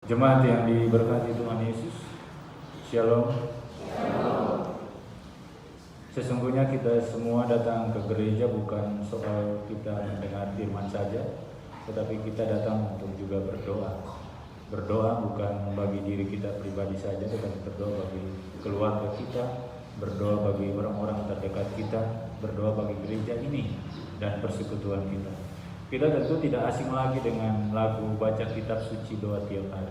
Jemaat yang diberkati Tuhan Yesus, Shalom. Sesungguhnya kita semua datang ke gereja bukan soal kita mendengar firman saja, tetapi kita datang untuk juga berdoa. Berdoa bukan bagi diri kita pribadi saja, tetapi berdoa bagi keluarga kita, berdoa bagi orang-orang terdekat kita, berdoa bagi gereja ini dan persekutuan kita. Kita tentu tidak asing lagi dengan lagu baca kitab suci doa tiap hari.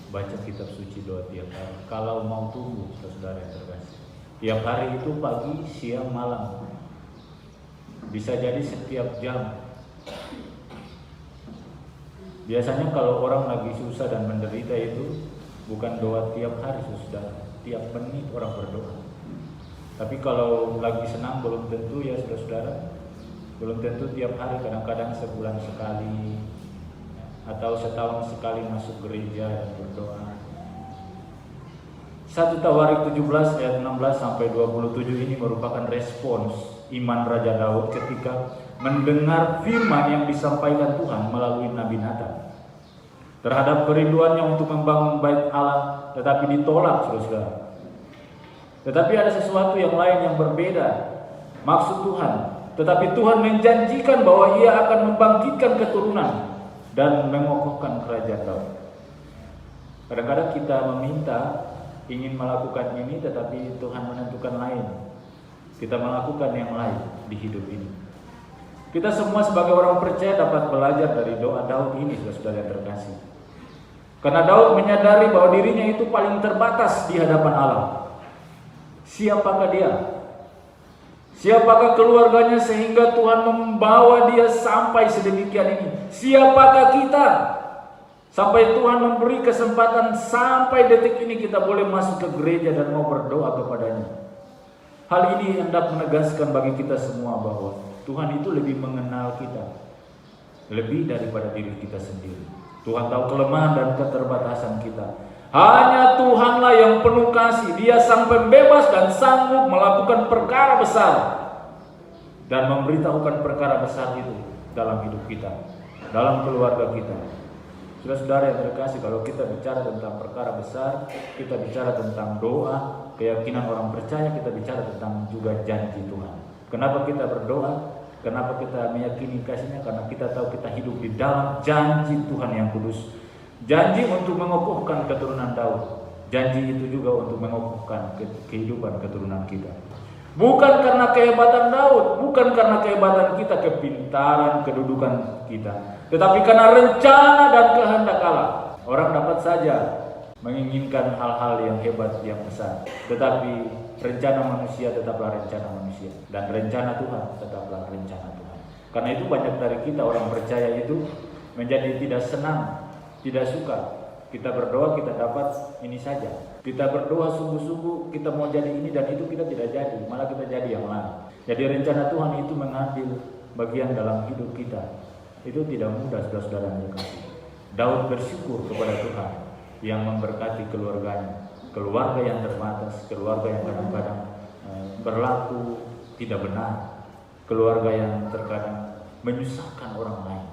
Baca kitab suci doa tiap hari. Kalau mau tunggu, saudara yang terkasih, tiap hari itu pagi, siang, malam. Bisa jadi setiap jam. Biasanya kalau orang lagi susah dan menderita itu bukan doa tiap hari, saudara. Tiap menit orang berdoa. Tapi kalau lagi senang belum tentu ya saudara-saudara. Belum tentu tiap hari, kadang-kadang sebulan sekali atau setahun sekali masuk gereja dan berdoa. 1 Tawarik 17 ayat 16 sampai 27 ini merupakan respons iman Raja Daud ketika mendengar firman yang disampaikan Tuhan melalui Nabi Natan terhadap kerinduannya untuk membangun bait Allah, tetapi ditolak, saudara. Tetapi ada sesuatu yang lain yang berbeda maksud Tuhan. Tetapi Tuhan menjanjikan bahwa Ia akan membangkitkan keturunan dan mengokohkan kerajaan Daud. Kadang-kadang kita meminta, ingin melakukan ini, tetapi Tuhan menentukan lain. Kita melakukan yang lain di hidup ini. Kita semua sebagai orang percaya dapat belajar dari doa Daud ini, saudara yang terkasih. Karena Daud menyadari bahwa dirinya itu paling terbatas di hadapan Allah. Siapakah dia? Siapakah keluarganya sehingga Tuhan membawa dia sampai sedemikian ini? Siapakah kita sampai Tuhan memberi kesempatan sampai detik ini kita boleh masuk ke gereja dan mau berdoa kepadanya? Hal ini hendak menegaskan bagi kita semua bahwa Tuhan itu lebih mengenal kita, lebih daripada diri kita sendiri. Tuhan tahu kelemahan dan keterbatasan kita. Hanya Tuhanlah yang penuh kasih. Dia sang pembebas dan sanggup melakukan perkara besar dan memberitahukan perkara besar itu dalam hidup kita, dalam keluarga kita. Saudara-saudara yang terkasih, kalau kita bicara tentang perkara besar, kita bicara tentang doa, keyakinan orang percaya, kita bicara tentang juga janji Tuhan. Kenapa kita berdoa? Kenapa kita meyakini kasihnya? Karena kita tahu kita hidup di dalam janji Tuhan yang kudus. Janji untuk mengokohkan keturunan Daud. Janji itu juga untuk mengokohkan kehidupan keturunan kita. Bukan karena kehebatan Daud, bukan karena kehebatan kita, kepintaran, kedudukan kita, tetapi karena rencana dan kehendak Allah. Orang dapat saja menginginkan hal-hal yang hebat, yang besar, tetapi rencana manusia tetaplah rencana manusia, dan rencana Tuhan tetaplah rencana Tuhan. Karena itu banyak dari kita orang percaya itu menjadi tidak senang, tidak suka. Kita berdoa kita dapat ini saja. Kita berdoa sungguh-sungguh kita mau jadi ini dan itu kita tidak jadi, malah kita jadi yang lain. Jadi rencana Tuhan itu mengambil bagian dalam hidup kita. Itu tidak mudah, saudara-saudara yang terkasih. Daud bersyukur kepada Tuhan yang memberkati keluarganya. Keluarga yang terbatas, keluarga yang kadang-kadang berlaku tidak benar, keluarga yang terkadang menyusahkan orang lain,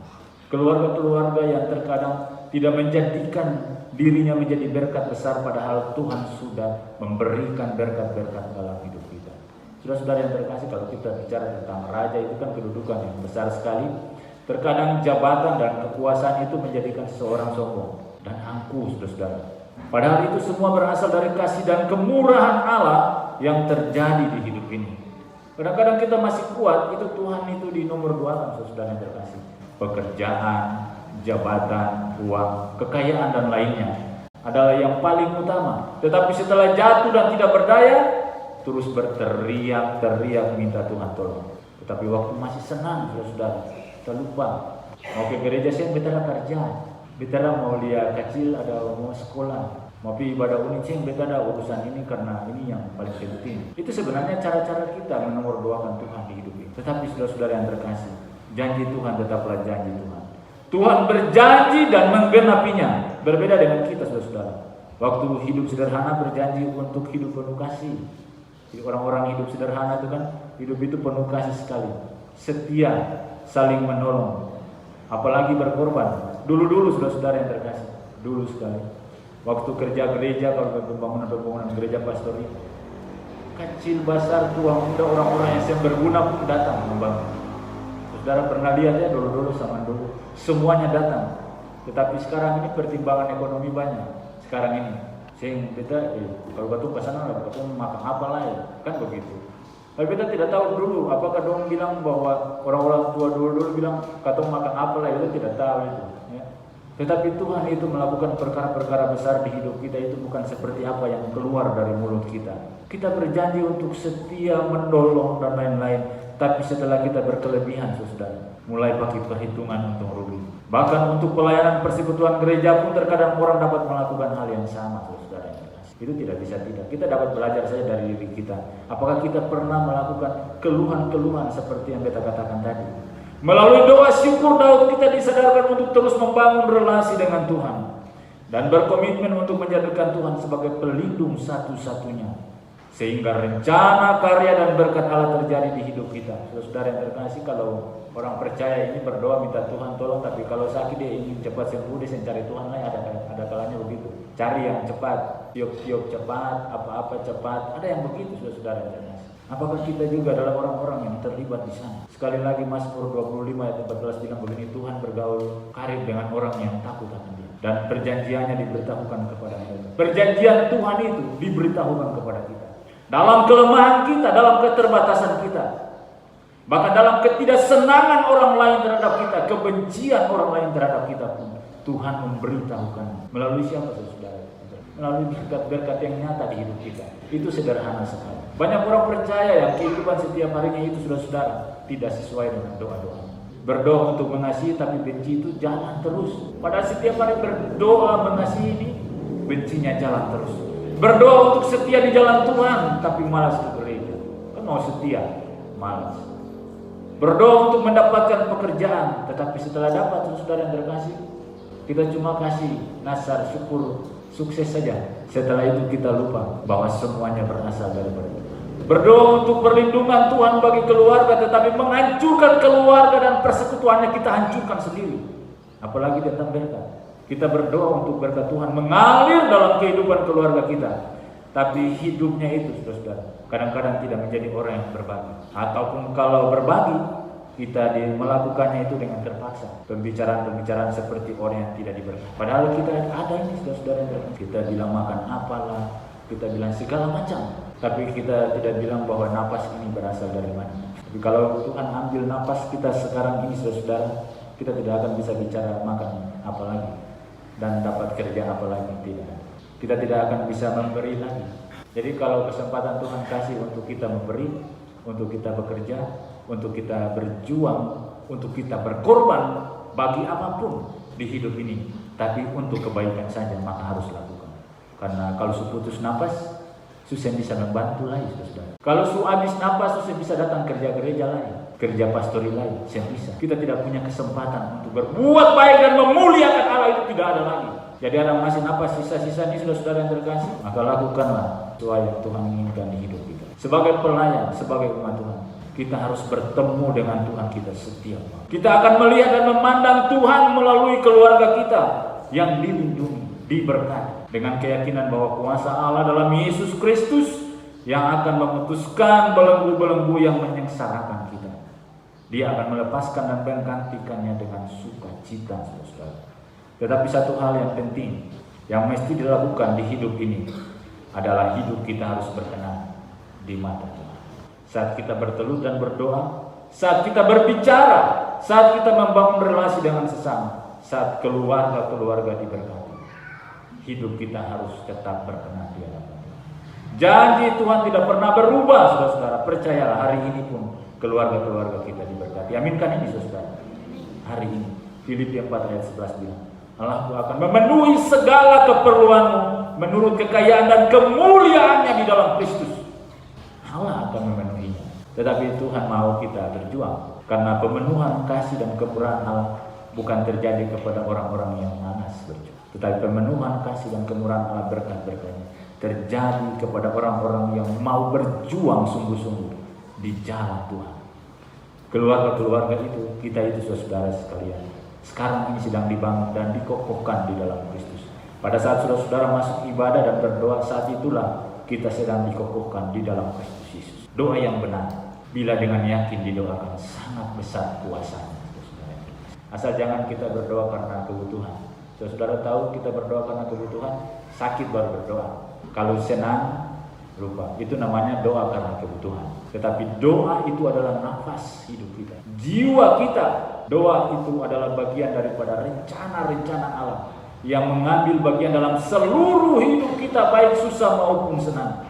keluarga-keluarga yang terkadang tidak menjadikan dirinya menjadi berkat besar, padahal Tuhan sudah memberikan berkat-berkat dalam hidup kita. Saudara-saudara yang terkasih, kalau kita bicara tentang raja itu kan kedudukan yang besar sekali. Terkadang jabatan dan kekuasaan itu menjadikan seseorang sombong dan angkuh, saudara-saudara. Padahal itu semua berasal dari kasih dan kemurahan Allah yang terjadi di hidup ini. Kadang-kadang kita masih kuat, itu Tuhan itu di nomor 2, saudara yang terkasih. Pekerjaan, jabatan, uang, kekayaan dan lainnya adalah yang paling utama. Tetapi setelah jatuh dan tidak berdaya, terus berteriak-teriak minta Tuhan tolong. Tetapi waktu masih senang, saudara, kita lupa. Mau ke gereja saya betara kerja, betara mau lihat kecil ada mau sekolah, mau pergi ibadah unit saya betara urusan ini karena ini yang paling penting. Itu sebenarnya cara-cara kita menomorduakan Tuhan di hidup ini. Tetapi saudara-saudara yang terkasih, janji Tuhan tetaplah janji Tuhan. Tuhan berjanji dan menggenapinya. Berbeda dengan kita, saudara-saudara. Waktu hidup sederhana berjanji untuk hidup penuh kasih. Jadi orang-orang hidup sederhana itu kan hidup itu penuh kasih sekali, setia, saling menolong, apalagi berkorban. Dulu-dulu saudara-saudara yang terkasih, dulu sekali. Waktu kerja gereja, kalau pembangunan gereja pastori, kecil besar tua muda orang-orang yang berguna pun datang membangun. Saudara pernah lihat ya dulu zaman dulu, semuanya datang. Tetapi sekarang ini pertimbangan ekonomi banyak. Sekarang ini, sehingga kita kalau batu pasana lah, batu makan apa lah ya, kan begitu. Tapi kita tidak tahu dulu, apakah dong bilang bahwa orang-orang tua dulu bilang katong makan apa lah, itu tidak tahu itu. Ya. Tetapi Tuhan itu melakukan perkara-perkara besar di hidup kita itu bukan seperti apa yang keluar dari mulut kita. Kita berjanji untuk setia, menolong dan lain-lain. Tapi setelah kita berkelebihan, saudara, mulai pakai perhitungan untung rugi. Bahkan untuk pelayanan persekutuan gereja pun terkadang orang dapat melakukan hal yang sama, saudara. Itu tidak bisa tidak. Kita dapat belajar saja dari diri kita. Apakah kita pernah melakukan keluhan-keluhan seperti yang kita katakan tadi? Melalui doa syukur Daud kita disadarkan untuk terus membangun relasi dengan Tuhan dan berkomitmen untuk menjadikan Tuhan sebagai pelindung satu-satunya. Sehingga rencana, karya, dan berkat Allah terjadi di hidup kita. Saudara yang terkasih, kalau orang percaya ini berdoa minta Tuhan tolong, tapi kalau sakit dia ingin cepat sembuh, dia cari Tuhan lah, ada kalanya begitu. Cari yang cepat, tiup-tiup cepat, apa-apa cepat, ada yang begitu saudara yang terkasih. Apakah kita juga adalah orang-orang yang terlibat di sana? Sekali lagi Mazmur 25 ayat 14 bilang begini, Tuhan bergaul karib dengan orang yang takut akan Dia, dan perjanjiannya diberitahukan kepada mereka. Perjanjian Tuhan itu diberitahukan kepada kita. Dalam kelemahan kita, dalam keterbatasan kita, bahkan dalam ketidaksenangan orang lain terhadap kita, kebencian orang lain terhadap kita pun, Tuhan memberitahukan. Melalui siapa saudara? Melalui berkat-berkat yang nyata di hidup kita. Itu sederhana sekali. Banyak orang percaya yang kehidupan setiap harinya itu saudara tidak sesuai dengan doa-doa. Berdoa untuk mengasihi tapi benci itu jalan terus. Padahal setiap hari berdoa mengasihi ini, bencinya jalan terus. Berdoa untuk setia di jalan Tuhan, tapi malas ke gereja. Kan mau setia, malas. Berdoa untuk mendapatkan pekerjaan, tetapi setelah dapat, saudara yang terkasih, kita cuma kasih nasar syukur, sukses saja. Setelah itu kita lupa bahwa semuanya berasal daripada Tuhan. Berdoa untuk perlindungan Tuhan bagi keluarga, tetapi menghancurkan keluarga dan persekutuannya kita hancurkan sendiri. Apalagi tentang berkat. Kita berdoa untuk berkat Tuhan mengalir dalam kehidupan keluarga kita. Tapi hidupnya itu, saudara, kadang-kadang tidak menjadi orang yang berbagi. Ataupun kalau berbagi, kita melakukannya itu dengan terpaksa. Pembicaraan-pembicaraan seperti orang yang tidak diberkati. Padahal kita ada ini, saudara-saudara. Kita bilang makan apalah, kita bilang segala macam. Tapi kita tidak bilang bahwa napas ini berasal dari mana. Tapi kalau Tuhan ambil napas kita sekarang ini, saudara, kita tidak akan bisa bicara makan apalagi. Dan dapat kerja apalagi, tidak. Kita tidak akan bisa memberi lagi. Jadi kalau kesempatan Tuhan kasih untuk kita memberi, untuk kita bekerja, untuk kita berjuang, untuk kita berkorban bagi apapun di hidup ini, tapi untuk kebaikan saja, maka harus lakukan. Karena kalau putus napas, susah bisa membantu lagi, saudara. Kalau habis napas, susah bisa datang kerja gereja lagi, kerja pastori lagi, susah bisa. Kita tidak punya kesempatan untuk berbuat baik dan memuliakan Allah, itu tidak ada lagi. Jadi ada masih napas sisa-sisa ini, saudara yang terkasih, maka lakukanlah sesuai yang Tuhan inginkan di hidup kita. Sebagai pelayan, sebagai umat Tuhan, kita harus bertemu dengan Tuhan kita setiap hari. Kita akan melihat dan memandang Tuhan melalui keluarga kita yang dilindungi, diberkati, dengan keyakinan bahwa kuasa Allah dalam Yesus Kristus yang akan memutuskan belenggu-belenggu yang menyengsarakan kita. Dia akan melepaskan dan menggantikannya dengan sukacita, saudara. Tetapi satu hal yang penting yang mesti dilakukan di hidup ini adalah hidup kita harus berkenan di mata Tuhan. Saat kita bertelut dan berdoa, saat kita berbicara, saat kita membangun relasi dengan sesama, saat keluarga-keluarga diberkati, hidup kita harus tetap berkenan di hadapan Tuhan. Janji Tuhan tidak pernah berubah, saudara-saudara. Percayalah, hari ini pun keluarga-keluarga kita diberkati. Aminkan ini, saudara. Hari ini Filipi 4 ayat 11 bilang, Allah akan memenuhi segala keperluanmu menurut kekayaan dan kemuliaannya di dalam Kristus. Allah akan memenuhinya. Tetapi Tuhan mau kita berjuang, karena pemenuhan kasih dan kemurahan Allah bukan terjadi kepada orang-orang yang malas berjuang, tetapi pemenuhan kasih dan kemurahan Allah, berkat-berkatnya terjadi kepada orang-orang yang mau berjuang sungguh-sungguh di jalan Tuhan. Keluarga-keluarga itu, kita itu saudara sekalian, sekarang ini sedang dibangun dan dikokohkan di dalam Kristus. Pada saat saudara-saudara masuk ibadah dan berdoa, saat itulah kita sedang dikokohkan di dalam Kristus Yesus. Doa yang benar, bila dengan yakin didoakan, sangat besar kuasanya. Asal jangan kita berdoa karena kebutuhan. Saudara tahu kita berdoa karena kebutuhan, sakit baru berdoa. Kalau senang, lupa. Itu namanya doa karena kebutuhan. Tetapi doa itu adalah nafas hidup kita, jiwa kita. Doa itu adalah bagian daripada rencana-rencana Allah yang mengambil bagian dalam seluruh hidup kita, baik susah maupun senang.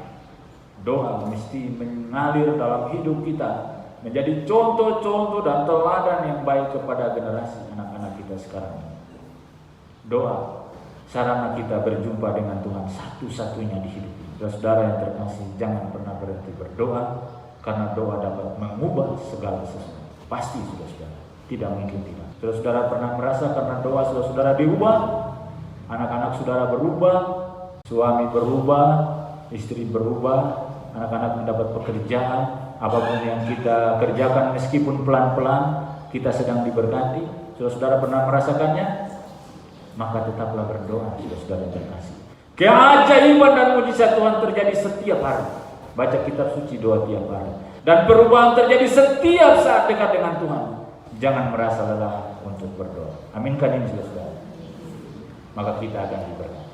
Doa mesti mengalir dalam hidup kita, menjadi contoh-contoh dan teladan yang baik kepada generasi anak-anak kita sekarang. Doa sarana kita berjumpa dengan Tuhan satu-satunya di hidup ini. Saudara yang terkasih, jangan pernah berhenti berdoa, karena doa dapat mengubah segala sesuatu. Pasti saudara, tidak mungkin tidak. Saudara pernah merasa karena doa saudara diubah, anak-anak saudara berubah, suami berubah, istri berubah, anak-anak mendapat pekerjaan, apapun yang kita kerjakan meskipun pelan-pelan, kita sedang diberkati. Saudara pernah merasakannya? Maka tetaplah berdoa, saudara yang terkasih. Keajaiban dan mujizat Tuhan terjadi setiap hari. Baca kitab suci, doa tiap hari. Dan perubahan terjadi setiap saat dekat dengan Tuhan. Jangan merasa lelah untuk berdoa. Aminkan ini saudara. Maka kita akan diberkati.